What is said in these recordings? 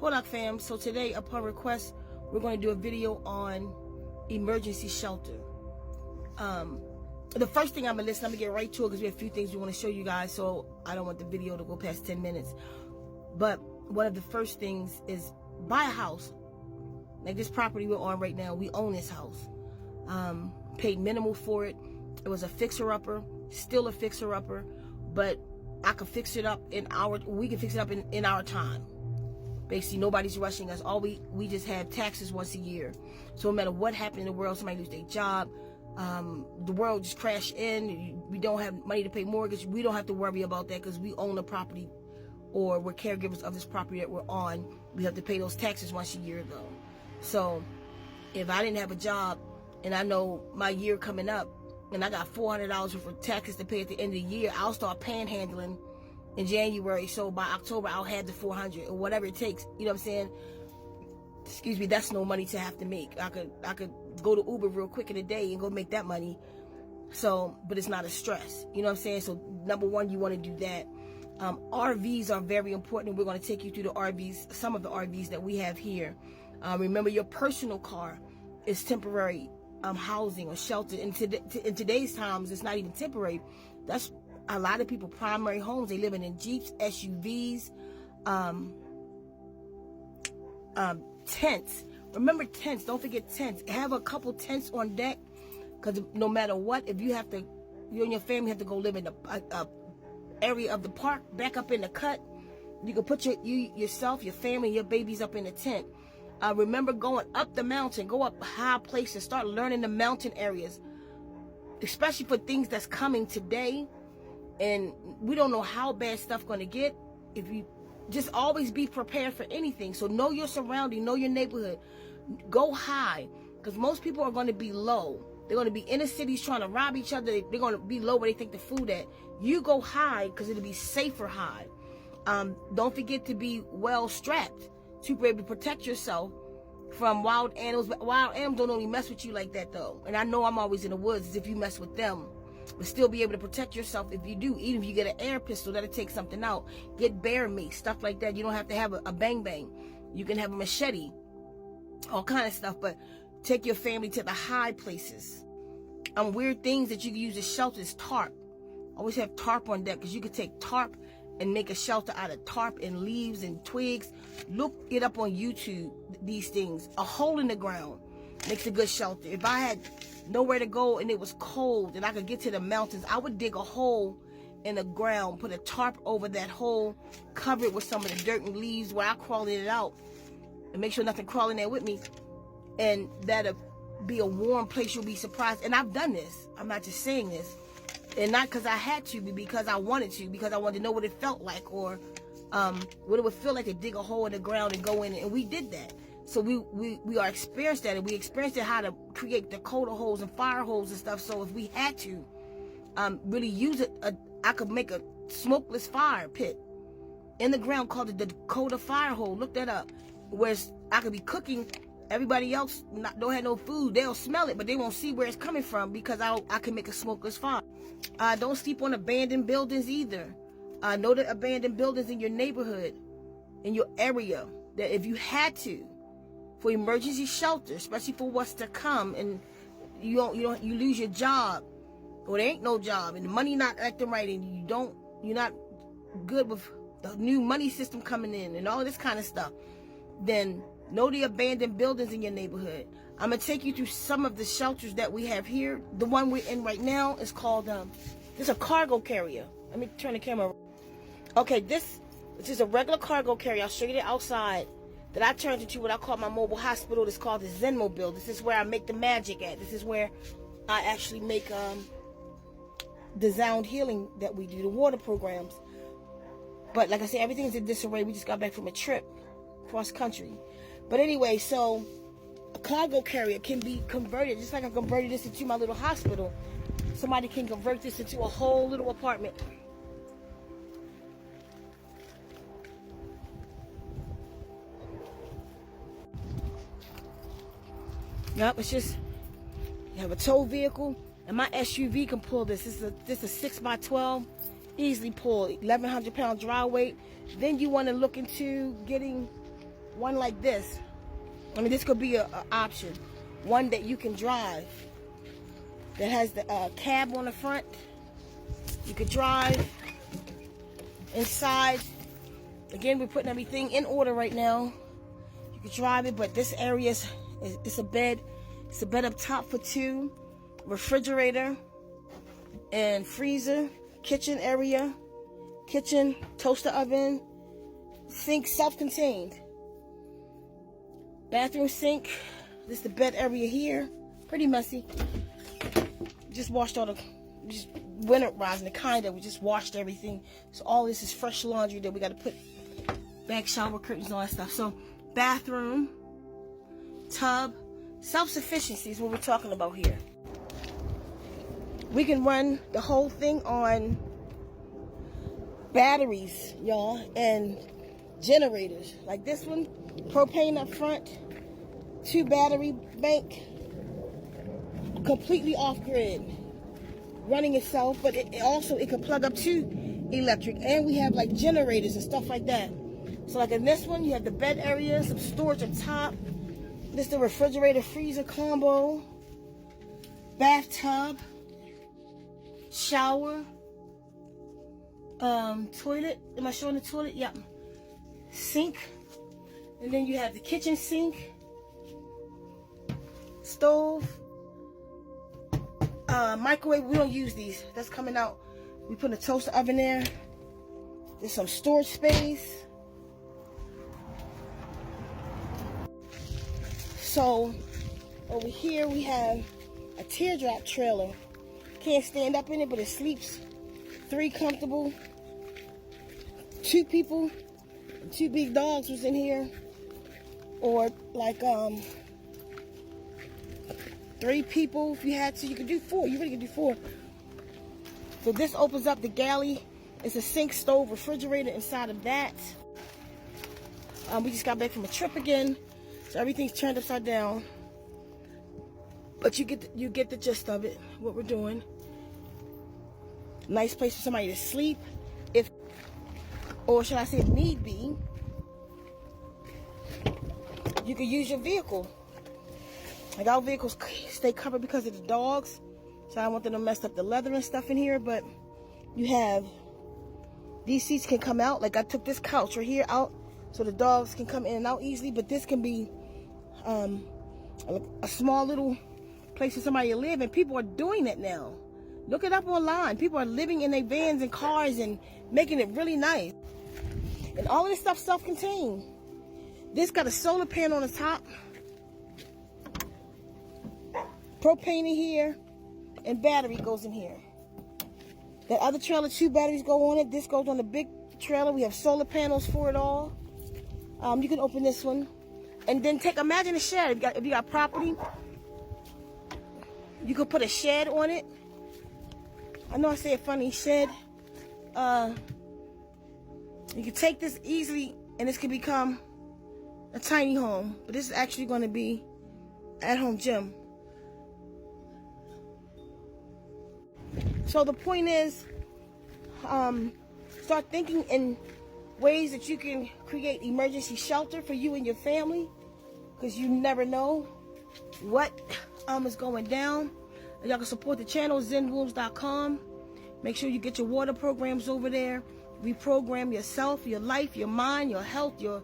Hold up, fam. So today, upon request, we're going to do a video on emergency shelter. The first thing I'm going to get right to it because we have a few things we want to show you guys, so I don't want the video to go past 10 minutes. But one of the first things is buy a house. Like this property we're on right now, we own this house. Paid minimal for it. It was a fixer-upper, still a fixer-upper, but I could fix it up we can fix it up in our time. Basically, nobody's rushing us. All we just have taxes once a year. So no matter what happened in the world, somebody lose their job, the world just crashed in, we don't have money to pay mortgage, we don't have to worry about that because we own the property or we're caregivers of this property that we're on. We have to pay those taxes once a year though. So if I didn't have a job and I know my year coming up and I got $400 for taxes to pay at the end of the year, I'll start panhandling in January. So by October, I'll have the 400 or whatever it takes. You know what I'm saying? Excuse me, that's no money to have to make. I could go to Uber real quick in a day and go make that money. So, but it's not a stress. You know what I'm saying? So number one, you want to do that. RVs are very important. We're going to take you through the RVs, some of the RVs that we have here. Remember, your personal car is temporary housing or shelter. In today's times, it's not even temporary. That's a lot of people primary homes. They living in Jeeps, SUVs, tents. Remember tents. Don't forget tents. Have a couple tents on deck, because no matter what, if you and your family have to go live in a area of the park, back up in the cut, you can put yourself, your family, your babies up in a tent. Remember going up the mountain, go up high places, start learning the mountain areas, especially for things that's coming today. And we don't know how bad stuff going to get. If you just always be prepared for anything. So know your surrounding, know your neighborhood. Go high, because most people are going to be low. They're going to be in the cities trying to rob each other. They're going to be low where they think the food at. You go high because it'll be safer high. Don't forget to be well strapped to be able to protect yourself from wild animals. But wild animals don't only mess with you like that though. And I know I'm always in the woods as if you mess with them. But still be able to protect yourself if you do. Even if you get an air pistol, that'll take something out. Get bear meat, stuff like that. You don't have to have a bang bang. You can have a machete, all kind of stuff. But take your family to the high places. Weird things that you can use as shelter is tarp. Always have tarp on deck, because you can take tarp and make a shelter out of tarp and leaves and twigs. Look it up on YouTube, these things. A hole in the ground makes a good shelter. If I had nowhere to go and it was cold and I could get to the mountains, I would dig a hole in the ground, put a tarp over that hole, cover it with some of the dirt and leaves where I crawl it out, and make sure nothing crawling there with me. And that'll be a warm place. You'll be surprised. And I've done this. I'm not just saying this. And not because I had to, but because I wanted to, because I wanted to know what it felt like, or what it would feel like to dig a hole in the ground and go in, and we did that. So we are experienced at it. We experienced how to create Dakota holes and fire holes and stuff. So if we had to really use it, I could make a smokeless fire pit in the ground called the Dakota fire hole. Look that up. Where I could be cooking. Everybody else don't have no food. They'll smell it, but they won't see where it's coming from, because I can make a smokeless fire. Don't sleep on abandoned buildings either. Know the abandoned buildings in your neighborhood, in your area, that if you had to, for emergency shelter, especially for what's to come, and you lose your job, or there ain't no job, and the money not acting right, and you're not good with the new money system coming in and all this kind of stuff, then know the abandoned buildings in your neighborhood. I'm going to take you through some of the shelters that we have here. The one we're in right now is called, this is a cargo carrier. Let me turn the camera. Okay, this is a regular cargo carrier. I'll show you the outside. That I turned into what I call my mobile hospital. It's called the Zen Mobile. This is where I make the magic at. This is where I actually make the Zound healing that we do, the water programs. But like I said, everything's in disarray. We just got back from a trip cross country. But anyway, so a cargo carrier can be converted, just like I converted this into my little hospital. Somebody can convert this into a whole little apartment. Yep, it's just, you have a tow vehicle, and my SUV can pull this. This is a 6x12, easily pull, 1,100 pound dry weight. Then you want to look into getting one like this. I mean, this could be an option. One that you can drive, that has the cab on the front. You could drive inside. Again, we're putting everything in order right now. You could drive it, but this area is a bed. It's a bed up top for two. Refrigerator and freezer. Kitchen area. Kitchen, toaster oven. Sink, self-contained. Bathroom sink. This is the bed area here. Pretty messy. Just washed all the, just winterizing it, kind of. We just washed everything. So all this is fresh laundry that we got to put back, shower curtains, all that stuff. So bathroom, tub, self-sufficiency is what we're talking about here. We can run the whole thing on batteries, y'all, and generators. Like this one, propane up front, 2 battery bank, completely off grid, running itself, but it can plug up to electric, and we have like generators and stuff like that. So like in this one, you have the bed area, some storage up top. This is the refrigerator freezer combo, bathtub, shower, toilet. Am I showing the toilet? Yep. Sink, and then you have the kitchen sink, stove, microwave. We don't use these. That's coming out. We put a toaster oven there. There's some storage space. So over here we have a teardrop trailer. Can't stand up in it, but it sleeps 3 comfortable. 2 people, 2 big dogs was in here, or like 3 people if you had to. You could do 4. You really could do 4. So this opens up the galley. It's a sink, stove, refrigerator inside of that. We just got back from a trip again, so everything's turned upside down. But you get the gist of it. What we're doing. Nice place for somebody to sleep, or should I say, if need be. You can use your vehicle. Like our vehicles stay covered because of the dogs, so I don't want them to mess up the leather and stuff in here. But you have these seats can come out. Like I took this couch right here out so the dogs can come in and out easily. But this can be a small little place for somebody to live, and people are doing it now. Look it up online. People are living in their vans and cars and making it really nice. And all of this stuff self-contained. This got a solar panel on the top, propane in here, and battery goes in here. That other trailer, 2 batteries go on it. This goes on the big trailer. We have solar panels for it all. You can open this one, and then imagine a shed. If you got property, you could put a shed on it. I know I say a funny shed. You can take this easily, and this can become a tiny home. But this is actually going to be at-home gym. So the point is, start thinking in ways that you can create emergency shelter for you and your family, because you never know what is going down. Y'all can support the channel, ZenWombs.com. Make sure you get your water programs over there. Reprogram yourself, your life, your mind, your health, your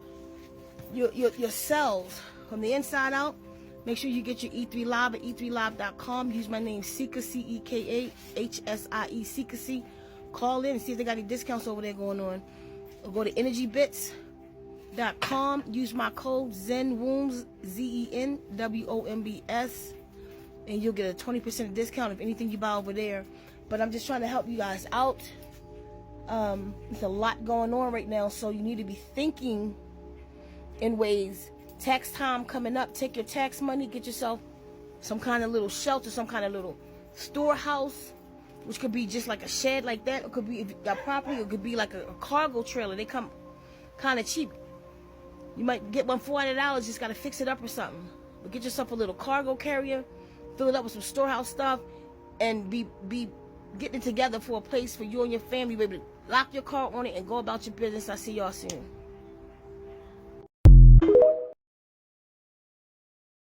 cells from the inside out. Make sure you get your E3 Live at E3Live.com. Use my name, Ceka, Ceka Hsie, Ceka Hsie. Call in and see if they got any discounts over there going on. Or go to EnergyBits.com. Use my code ZenWombs, ZenWombs, and you'll get a 20% discount of anything you buy over there. But I'm just trying to help you guys out. There's a lot going on right now, so you need to be thinking in ways. Tax time coming up. Take your tax money, get yourself some kind of little shelter, some kind of little storehouse, which could be just like a shed like that. It could be, if you got property, it could be like a cargo trailer. They come kind of cheap. You might get one $400, just got to fix it up or something. But get yourself a little cargo carrier, fill it up with some storehouse stuff, and be getting together for a place for you and your family. Be able to lock your car on it and go about your business. I'll see y'all soon.